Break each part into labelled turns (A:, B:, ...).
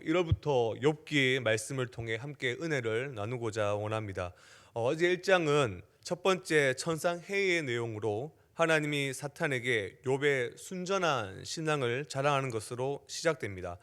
A: 1월부터 욥기 말씀을 통해 함께 은혜를 나누고자 원합니다. 어제 1장은 첫 번째 천상회의의 내용으로 하나님이 사탄에게 욥의 순전한 신앙을 자랑하는 것으로 시작됩니다.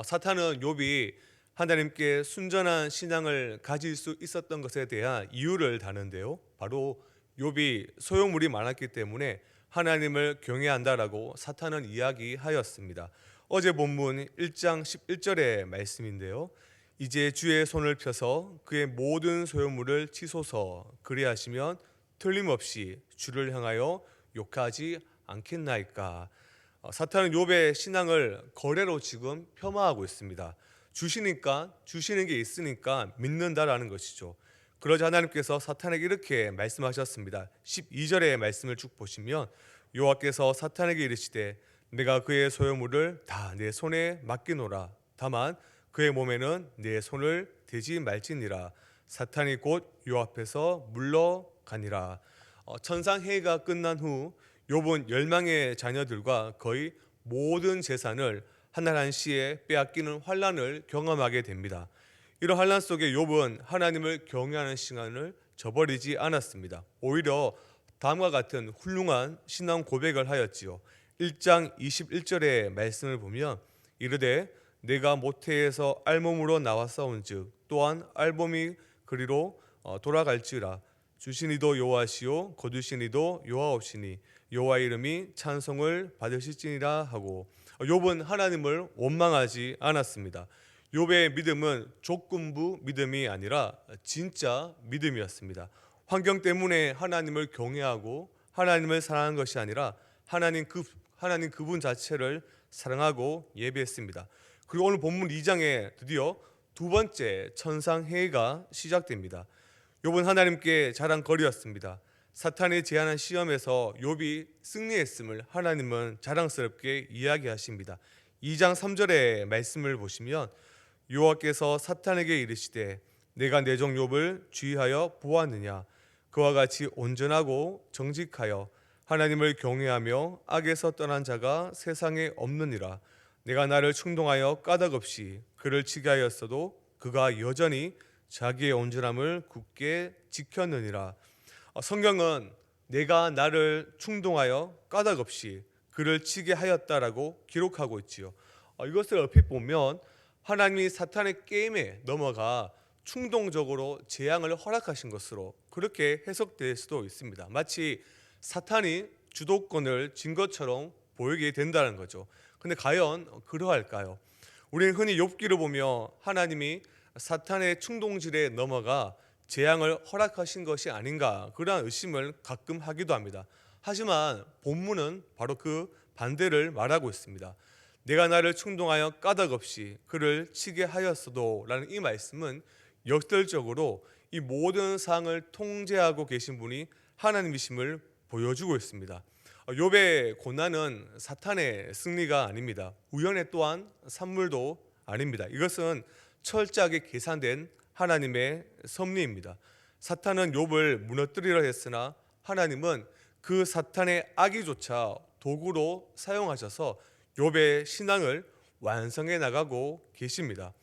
A: 사탄은 욥이 하나님께 순전한 신앙을 가질 수 있었던 것에 대한 이유를 다는데요. 바로 욥이 소유물이 많았기 때문에 하나님을 경외한다라고 사탄은 이야기하였습니다. 어제 본문 1장 11절의 말씀인데요. 이제 주의 손을 펴서 그의 모든 소유물을 치소서, 그리하시면 틀림없이 주를 향하여 욕하지 않겠나이까. 사탄은 욥의 신앙을 거래로 지금 폄하하고 있습니다. 주시니까, 주시는 게 있으니까 믿는다라는 것이죠. 그러자 하나님께서 사탄에게 이렇게 말씀하셨습니다. 12절의 말씀을 쭉 보시면 여호와께서 사탄에게 이르시되 내가 그의 소유물을 다 내 손에 맡기노라. 다만 그의 몸에는 내 손을 대지 말지니라. 사탄이 곧 요 앞에서 물러가니라. 천상회의가 끝난 후 욥은 열망의 자녀들과 거의 모든 재산을 한 날 한시에 빼앗기는 환난을 경험하게 됩니다. 이런 환난 속에 욥은 하나님을 경외하는 시간을 저버리지 않았습니다. 오히려 다음과 같은 훌륭한 신앙 고백을 하였지요. 1장 21절의 말씀을 보면 이르되 내가 모태에서 알몸으로 나왔사온즉 또한 알몸이 그리로 돌아갈지라. 주신 이도 여호와시요 거두신 이도 여호와옵시니 여호와의 이름이 찬송을 받으실지니라 하고, 욥은 하나님을 원망하지 않았습니다. 욥의 믿음은 조건부 믿음이 아니라 진짜 믿음이었습니다. 환경 때문에 하나님을 경외하고 하나님을 사랑한 것이 아니라 하나님 그분 자체를 사랑하고 예배했습니다. 그리고 오늘 본문 2장에 드디어 두 번째 천상회의가 시작됩니다. 욥은 하나님께 자랑거리였습니다. 사탄이 제안한 시험에서 욥이 승리했음을 하나님은 자랑스럽게 이야기하십니다. 2장 3절의 말씀을 보시면 여호와께서 사탄에게 이르시되 내가 내 종 욥을 주의하여 보았느냐. 그와 같이 온전하고 정직하여 하나님을 경외하며 악에서 떠난 자가 세상에 없느니라. 내가 나를 충동하여 까닭없이 그를 치게 하였어도 그가 여전히 자기의 온전함을 굳게 지켰느니라. 성경은 내가 나를 충동하여 까닭없이 그를 치게 하였다라고 기록하고 있지요. 이것을 얼핏 보면 하나님이 사탄의 게임에 넘어가 충동적으로 재앙을 허락하신 것으로 그렇게 해석될 수도 있습니다. 마치 사탄이 주도권을 쥔 것처럼 보이게 된다는 거죠. 근데 과연 그러할까요? 우리는 흔히 욥기를 보며 하나님이 사탄의 충동질에 넘어가 재앙을 허락하신 것이 아닌가 그러한 의심을 가끔 하기도 합니다. 하지만 본문은 바로 그 반대를 말하고 있습니다. 내가 나를 충동하여 까닭없이 그를 치게 하였어도 라는 이 말씀은 역설적으로 이 모든 상황을 통제하고 계신 분이 하나님이심을 보여주고 있습니다. 욥의 고난은 사탄의 승리가 아닙니다. 우연의 또한 산물도 아닙니다. 이것은 철저하게 계산된 하나님의 섭리입니다. 사탄은 욥을 무너뜨리려 했으나 하나님은 그 사탄의 악의조차 도구로 사용하셔서 욥의 신앙을 완성해 나가고 계십니다.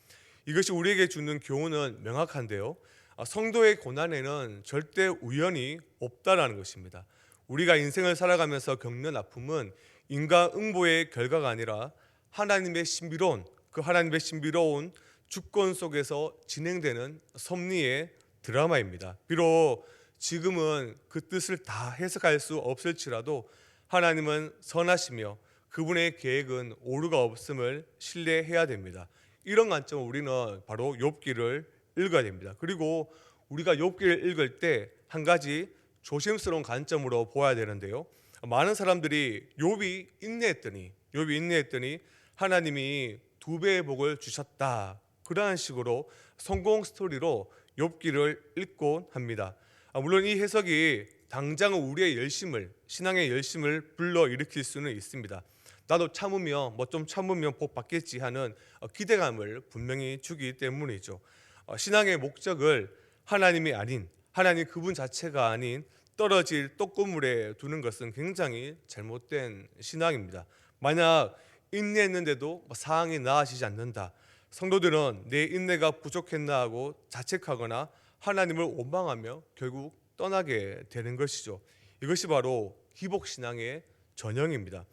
A: 이것이 우리에게 주는 교훈은 명확한데요. 성도의 고난에는 절대 우연이 없다라는 것입니다. 우리가 인생을 살아가면서 겪는 아픔은 인과응보의 결과가 아니라 하나님의 신비로운 주권 속에서 진행되는 섭리의 드라마입니다. 비록 지금은 그 뜻을 다 해석할 수 없을지라도 하나님은 선하시며 그분의 계획은 오류가 없음을 신뢰해야 됩니다. 이런 관점으로 우리는 바로 욥기를 읽어야 됩니다. 그리고 우리가 욥기를 읽을 때 한 가지 조심스러운 관점으로 보아야 되는데요. 많은 사람들이 욥이 인내했더니 하나님이 2배의 복을 주셨다. 그러한 식으로 성공 스토리로 욥기를 읽곤 합니다. 물론 이 해석이 당장 우리의 신앙의 열심을 불러일으킬 수는 있습니다. 나도 좀 참으면 복 받겠지 하는 기대감을 분명히 주기 때문이죠. 신앙의 목적을 하나님이 아닌, 하나님 그분 자체가 아닌 떨어질 떡고물에 두는 것은 굉장히 잘못된 신앙입니다. 만약 인내했는데도 상황이 나아지지 않는다. 성도들은 내 인내가 부족했나 하고 자책하거나 하나님을 원망하며 결국 떠나게 되는 것이죠. 이것이 바로 기복 신앙의 전형입니다.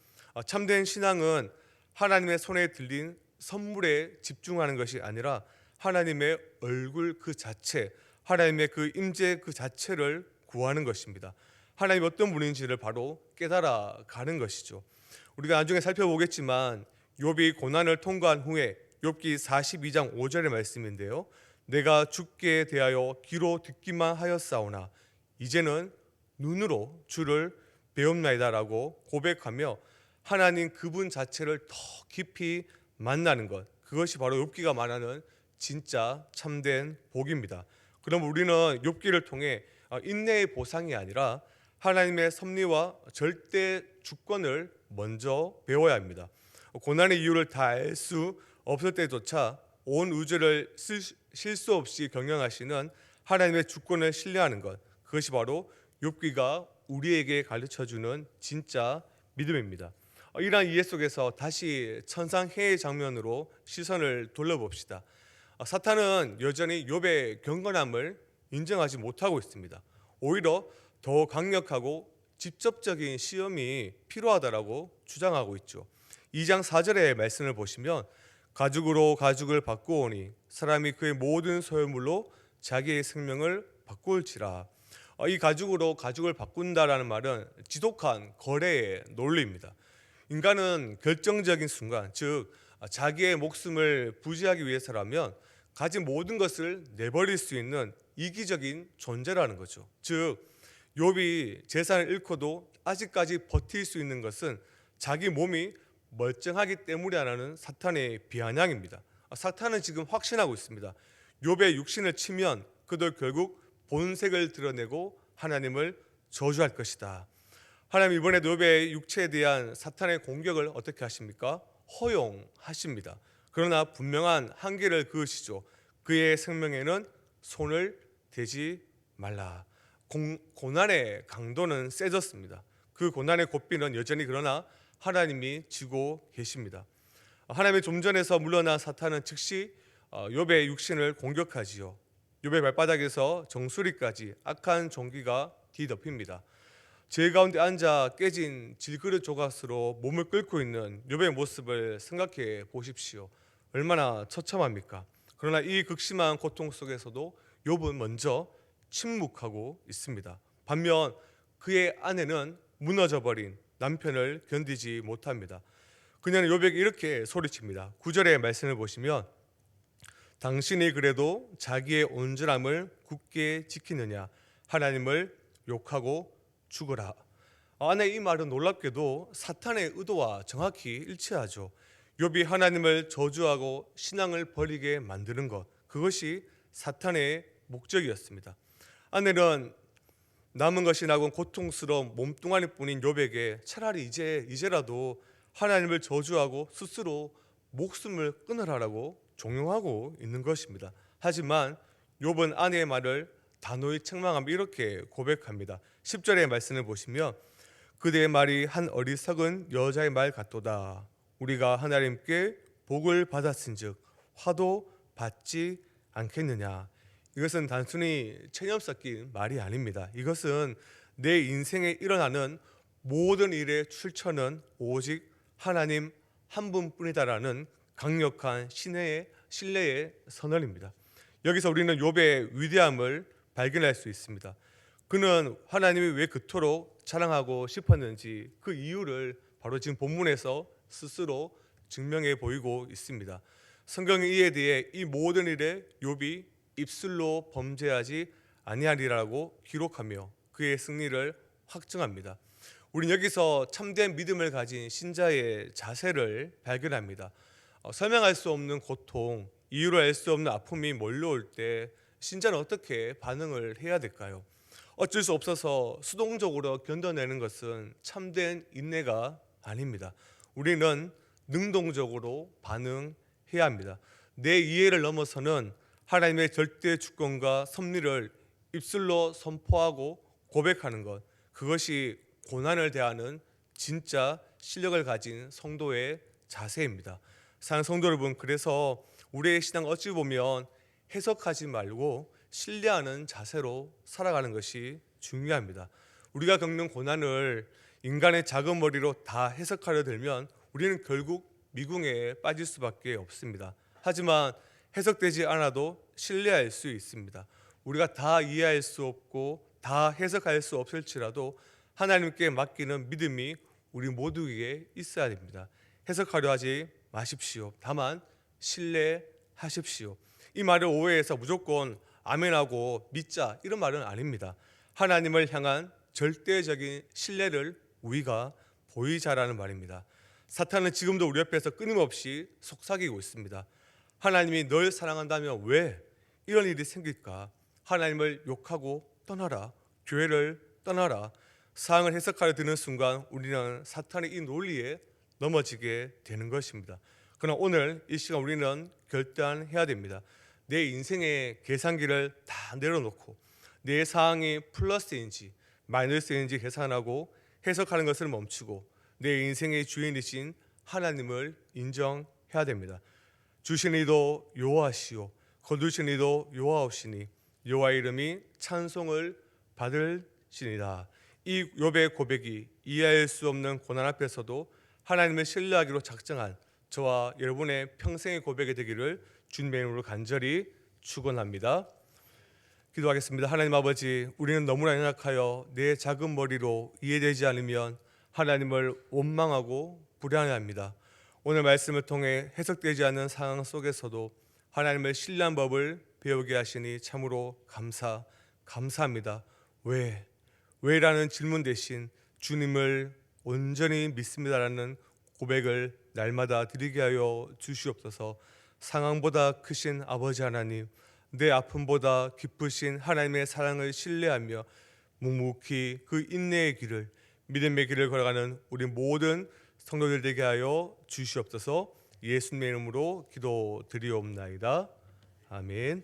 A: 참된 신앙은 하나님의 손에 들린 선물에 집중하는 것이 아니라 하나님의 얼굴 그 자체, 하나님의 그 임재 그 자체를 구하는 것입니다. 하나님이 어떤 분인지를 바로 깨달아 가는 것이죠. 우리가 나중에 살펴보겠지만 욥이 고난을 통과한 후에 욥기 42장 5절의 말씀인데요. 내가 주께 대하여 귀로 듣기만 하였사오나 이제는 눈으로 주를 배움나이다라고 고백하며 하나님 그분 자체를 더 깊이 만나는 것, 그것이 바로 욥기가 말하는 진짜 참된 복입니다. 그럼 우리는 욥기를 통해 인내의 보상이 아니라 하나님의 섭리와 절대 주권을 먼저 배워야 합니다. 고난의 이유를 다 알 수 없을 때조차 온 우주를 쉴 수 없이 경영하시는 하나님의 주권을 신뢰하는 것, 그것이 바로 욥기가 우리에게 가르쳐주는 진짜 믿음입니다. 이러한 이해 속에서 다시 천상해의 장면으로 시선을 돌려봅시다. 사탄은 여전히 욥의 경건함을 인정하지 못하고 있습니다. 오히려 더 강력하고 직접적인 시험이 필요하다라고 주장하고 있죠. 2장 4절의 말씀을 보시면 가죽으로 가죽을 바꾸오니 사람이 그의 모든 소유물로 자기의 생명을 바꿀지라. 이 가죽으로 가죽을 바꾼다라는 말은 지독한 거래의 논리입니다. 인간은 결정적인 순간, 즉 자기의 목숨을 부지하기 위해서라면 가진 모든 것을 내버릴 수 있는 이기적인 존재라는 거죠. 즉 욥이 재산을 잃고도 아직까지 버틸 수 있는 것은 자기 몸이 멀쩡하기 때문이라는 사탄의 비아냥입니다. 사탄은 지금 확신하고 있습니다. 욥의 육신을 치면 그도 결국 본색을 드러내고 하나님을 저주할 것이다. 하나님 이번에도 욥의 육체에 대한 사탄의 공격을 어떻게 하십니까? 허용하십니다. 그러나 분명한 한계를 그으시죠. 그의 생명에는 손을 대지 말라. 고난의 강도는 세졌습니다. 그 고난의 고삐는 여전히 그러나 하나님이 지고 계십니다. 하나님의 존전에서 물러난 사탄은 즉시 욥의 육신을 공격하지요. 욥의 발바닥에서 정수리까지 악한 종기가 뒤덮입니다. 제 가운데 앉아 깨진 질그릇 조각으로 몸을 끓고 있는 욥의 모습을 생각해 보십시오. 얼마나 처참합니까? 그러나 이 극심한 고통 속에서도 욥은 먼저 침묵하고 있습니다. 반면 그의 아내는 무너져버린 남편을 견디지 못합니다. 그녀는 욥에게 이렇게 소리칩니다. 9절의 말씀을 보시면 당신이 그래도 자기의 온전함을 굳게 지키느냐 하나님을 욕하고 죽어라. 아내의 이 말은 놀랍게도 사탄의 의도와 정확히 일치하죠. 욥이 하나님을 저주하고 신앙을 버리게 만드는 것, 그것이 사탄의 목적이었습니다. 아내는 남은 것이 나곤 고통스러운 몸뚱아리뿐인 욥에게 차라리 이제라도 하나님을 저주하고 스스로 목숨을 끊으라고 종용하고 있는 것입니다. 하지만 욥은 아내의 말을 단호히 책망하며 이렇게 고백합니다. 10절의 말씀을 보시면 그대의 말이 한 어리석은 여자의 말 같도다. 우리가 하나님께 복을 받았은즉 화도 받지 않겠느냐. 이것은 단순히 체념 섞인 말이 아닙니다. 이것은 내 인생에 일어나는 모든 일의 출처는 오직 하나님 한 분뿐이다라는 강력한 신뢰의 선언입니다. 여기서 우리는 욥의 위대함을 발견할 수 있습니다. 그는 하나님이 왜 그토록 자랑하고 싶었는지 그 이유를 바로 지금 본문에서 스스로 증명해 보이고 있습니다. 성경이 이에 대해 이 모든 일에 욥이 입술로 범죄하지 아니하리라고 기록하며 그의 승리를 확증합니다. 우리는 여기서 참된 믿음을 가진 신자의 자세를 발견합니다. 설명할 수 없는 고통, 이유를 알 수 없는 아픔이 몰려올 때 신자는 어떻게 반응을 해야 될까요? 어쩔 수 없어서 수동적으로 견뎌내는 것은 참된 인내가 아닙니다. 우리는 능동적으로 반응해야 합니다. 내 이해를 넘어서는 하나님의 절대 주권과 섭리를 입술로 선포하고 고백하는 것, 그것이 고난을 대하는 진짜 실력을 가진 성도의 자세입니다. 사랑하는 성도 여러분, 그래서 우리의 신앙 어찌 보면 해석하지 말고 신뢰하는 자세로 살아가는 것이 중요합니다. 우리가 겪는 고난을 인간의 작은 머리로 다 해석하려 들면 우리는 결국 미궁에 빠질 수밖에 없습니다. 하지만 해석되지 않아도 신뢰할 수 있습니다. 우리가 다 이해할 수 없고 다 해석할 수 없을지라도 하나님께 맡기는 믿음이 우리 모두에게 있어야 됩니다. 해석하려 하지 마십시오. 다만 신뢰하십시오. 이 말을 오해해서 무조건 아멘하고 믿자 이런 말은 아닙니다. 하나님을 향한 절대적인 신뢰를 우리가 보이자라는 말입니다. 사탄은 지금도 우리 옆에서 끊임없이 속삭이고 있습니다. 하나님이 널 사랑한다면 왜 이런 일이 생길까? 하나님을 욕하고 떠나라. 교회를 떠나라. 사항을 해석하려 드는 순간 우리는 사탄의 이 논리에 넘어지게 되는 것입니다. 그러나 오늘 이 시간 우리는 결단해야 됩니다. 내 인생의 계산기를 다 내려놓고 내 사항이 플러스인지 마이너스인지 계산하고 해석하는 것을 멈추고 내 인생의 주인이신 하나님을 인정해야 됩니다. 주신 이도 여호와시오 거두신 이도 여호와시니 여호와의 이름이 찬송을 받을지니라. 이 욥의 고백이 이해할 수 없는 고난 앞에서도 하나님을 신뢰하기로 작정한 저와 여러분의 평생의 고백이 되기를 주님의 이름으로 간절히 축원합니다. 기도하겠습니다. 하나님 아버지, 우리는 너무나 연약하여 내 작은 머리로 이해되지 않으면 하나님을 원망하고 불안해합니다. 오늘 말씀을 통해 해석되지 않는 상황 속에서도 하나님을 신뢰한 법을 배우게 하시니 참으로 감사합니다. 왜라는 질문 대신 주님을 온전히 믿습니다라는 고백을 날마다 드리게 하여 주시옵소서. 상황보다 크신 아버지 하나님, 내 아픔보다 기쁘신 하나님의 사랑을 신뢰하며 묵묵히 그 인내의 길을, 믿음의 길을 걸어가는 우리 모든 성도들 되게 하여 주시옵소서. 예수님의 이름으로 기도드리옵나이다. 아멘.